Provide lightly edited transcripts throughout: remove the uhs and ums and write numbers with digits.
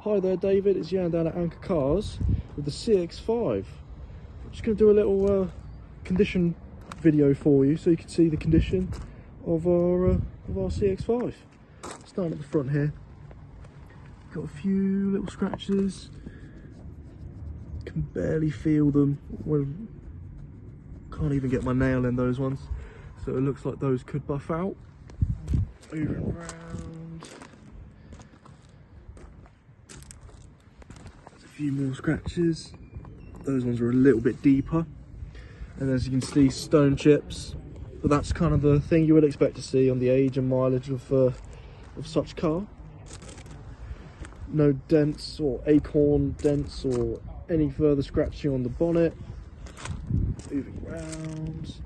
Hi there David, it's Jan down at Anchor Cars with the CX-5. I'm just going to do a little condition video for you so you can see the condition of our CX-5. Starting at the front here, got a few little scratches, can barely feel them, well, can't even get my nail in those ones, so it looks like those could buff out. Moving around, there's a few more scratches, those ones are a little bit deeper, and as you can see, stone chips, but that's kind of the thing you would expect to see on the age and mileage of such car. No dents or acorn dents or any further scratching on the bonnet. Moving around,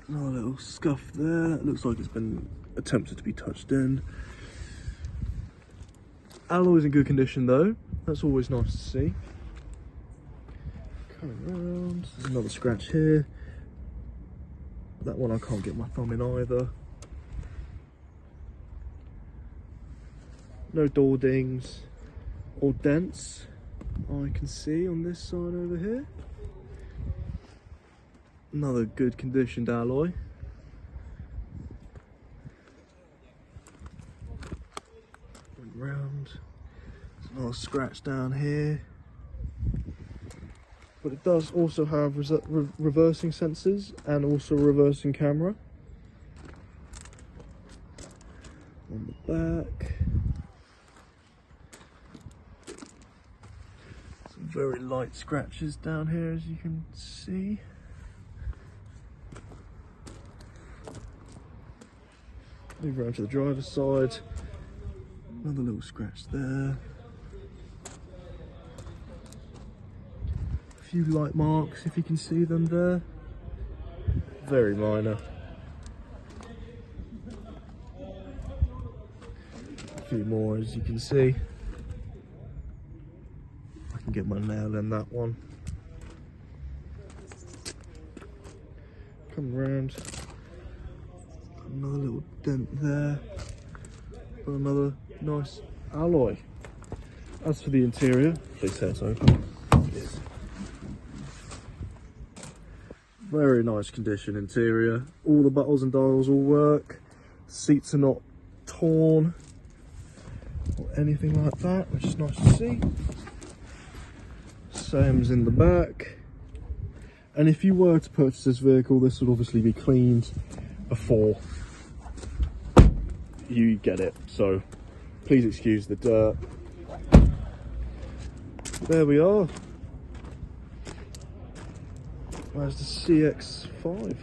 another little scuff there, that looks like it's been attempted to be touched in. Alloy's in good condition though, that's always nice to see. Coming around, there's another scratch here. That one I can't get my thumb in either. No door dings or dents I can see on this side over here. Another good conditioned alloy. Round, there's another scratch down here, but it does also have reversing sensors and also a reversing camera. On the back, some very light scratches down here as you can see. Move around to the driver's side. Another little scratch there. A few light marks, if you can see them there. Very minor. A few more, as you can see. I can get my nail in that one. Come around. Another little dent there. Another nice alloy. As for the interior, please say it's open. It is. Very nice condition interior. All the buttons and dials all work. Seats are not torn or anything like that, which is nice to see. Same's in the back. And if you were to purchase this vehicle, this would obviously be cleaned before you get it, so please excuse the dirt. There we are. There's the CX-5.